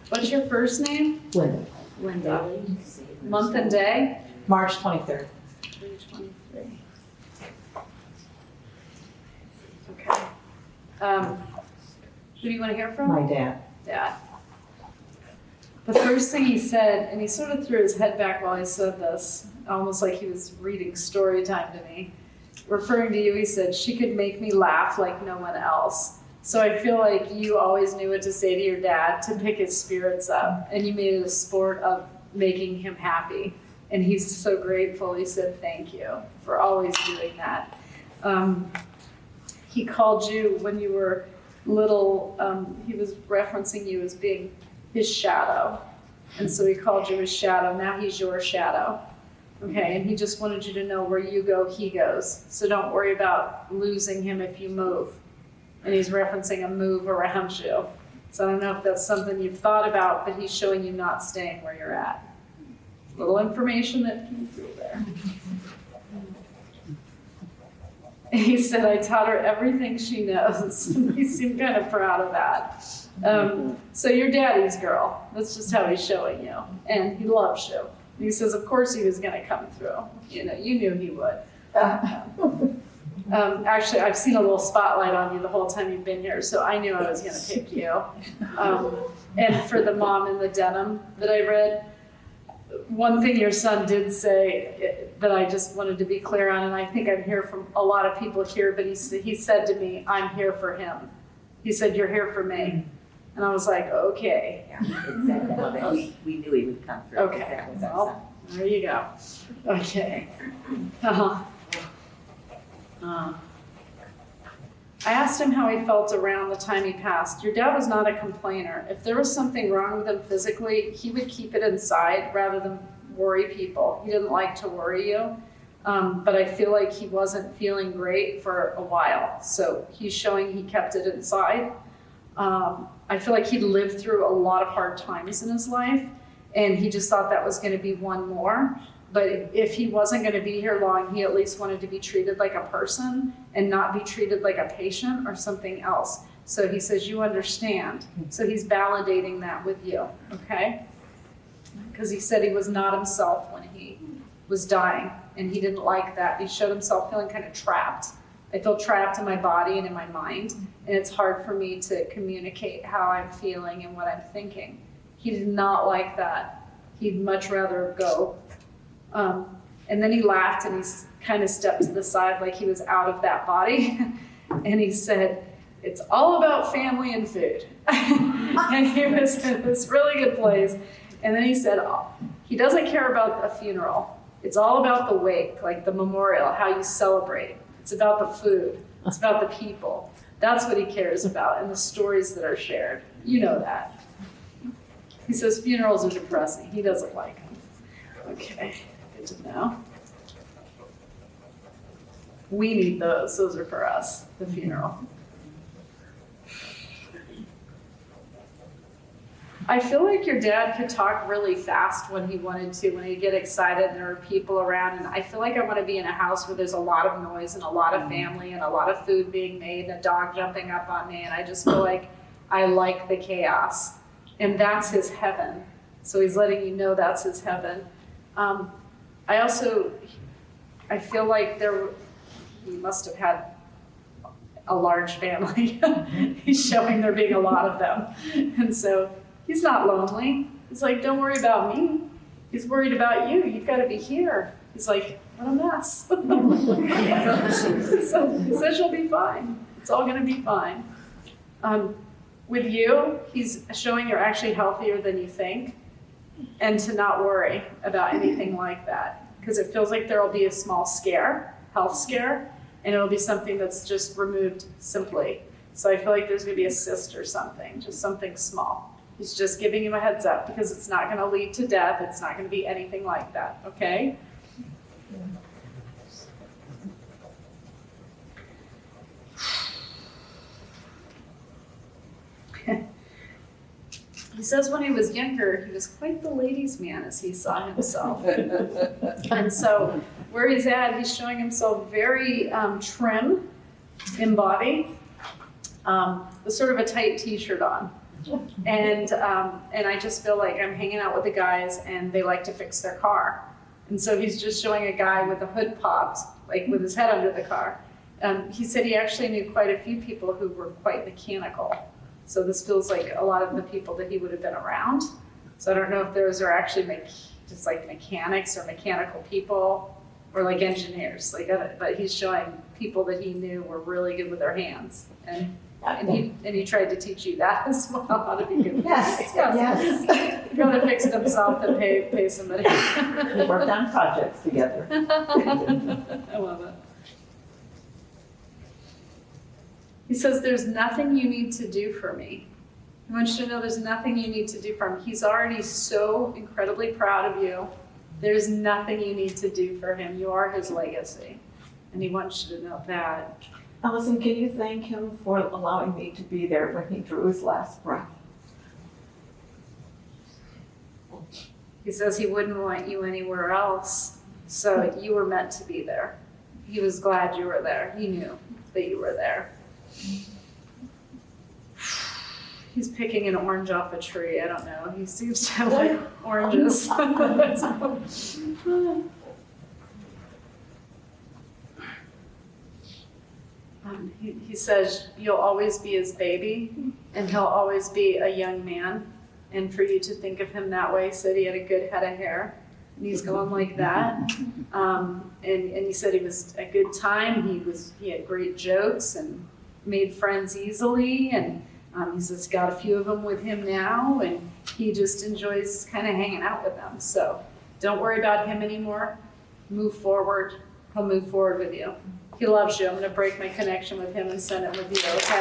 What's your first name? Linda. Linda. Month and day? March 23rd. 323. Okay. Who do you want to hear from? My dad. Dad. The first thing he said, and he sort of threw his head back while he said this, almost like he was reading story time to me. Referring to you, he said, she could make me laugh like no one else. So I feel like you always knew what to say to your dad to pick his spirits up, and you made it a sport of making him happy. And he's so grateful. He said, thank you for always doing that. He called you when you were little, he was referencing you as being his shadow. And so he called you his shadow. Now he's your shadow. Okay, and he just wanted you to know where you go, he goes. So don't worry about losing him if you move. And he's referencing a move around you. So I don't know if that's something you've thought about, but he's showing you not staying where you're at. Little information that came through there. He said, I taught her everything she knows. He seemed kind of proud of that. So you're daddy's girl. That's just how he's showing you. And he loves you. And he says, of course he was going to come through. You know, you knew he would. Actually, I've seen a little spotlight on you the whole time you've been here, so I knew I was going to pick you. And for the mom in the denim that I read, one thing your son did say that I just wanted to be clear on, and I think I'm here from a lot of people here, but he said to me, I'm here for him. He said, you're here for me. And I was like, okay. Yeah, exactly. We knew he would come through. Okay, That was our son. well, there you go. Okay. I asked him how he felt around the time he passed. Your dad was not a complainer. If there was something wrong with him physically, he would keep it inside rather than worry people. He didn't like to worry you, but I feel like he wasn't feeling great for a while. So he's showing he kept it inside. I feel like he lived through a lot of hard times in his life, and he just thought that was going to be one more. But if he wasn't going to be here long, he at least wanted to be treated like a person and not be treated like a patient or something else. So he says, you understand. So he's validating that with you, okay? Because he said he was not himself when he was dying, and he didn't like that. He showed himself feeling kind of trapped. I feel trapped in my body and in my mind, and it's hard for me to communicate how I'm feeling and what I'm thinking. He did not like that. He'd much rather go. And then he laughed and he kind of stepped to the side like he was out of that body. And he said, it's all about family and food. And he was in this really good place. And then he said, oh, he doesn't care about a funeral. It's all about the wake, like the memorial, how you celebrate. It's about the food. It's about the people. That's what he cares about and the stories that are shared. You know that. He says funerals are depressing. He doesn't like them. Okay. To know. We need those. Those are for us, the funeral. I feel like your dad could talk really fast when he wanted to, when he'd get excited and there were people around. And I feel like I want to be in a house where there's a lot of noise and a lot of family and a lot of food being made and a dog jumping up on me. And I just feel like I like the chaos. And that's his heaven. So he's letting you know that's his heaven. I feel like he must have had a large family. He's showing there being a lot of them. And so he's not lonely. He's like, don't worry about me. He's worried about you. You've got to be here. He's like, what a mess. So he says you'll be fine. It's all going to be fine. With you, he's showing you're actually healthier than you think. And to not worry about anything like that, because it feels like there will be a small scare, health scare, and it'll be something that's just removed simply. So I feel like there's going to be a cyst or something, just something small. He's just giving you a heads up because it's not going to lead to death. It's not going to be anything like that, okay? He says when he was younger, he was quite the ladies' man as he saw himself. And so where he's at, he's showing himself very trim in body, with sort of a tight t-shirt on. And I just feel like I'm hanging out with the guys and they like to fix their car. And so he's just showing a guy with the hood popped, like with his head under the car. He said he actually knew quite a few people who were quite mechanical. So this feels like a lot of the people that he would have been around. So I don't know if those are actually just like mechanics or mechanical people or like engineers. But he's showing people that he knew were really good with their hands. And he tried to teach you that as well, how to be good with Yes, your hands. yes. He'd rather fix it himself than pay somebody. We worked on projects together. I love it. He says, there's nothing you need to do for me. He wants you to know there's nothing you need to do for him. He's already so incredibly proud of you. There's nothing you need to do for him. You are his legacy. And he wants you to know that. Allison, can you thank him for allowing me to be there when he drew his last breath? He says he wouldn't want you anywhere else. So you were meant to be there. He was glad you were there. He knew that you were there. He's picking an orange off a tree. I don't know. He seems to like oranges. He says you'll always be his baby and he'll always be a young man. And for you to think of him that way, said he had a good head of hair. And he's going like that. And he said he was a good time. He had great jokes and made friends easily. And he says got a few of them with him now. And he just enjoys kind of hanging out with them. So don't worry about him anymore. Move forward. He'll move forward with you. He loves you. I'm going to break my connection with him and send it with you, okay?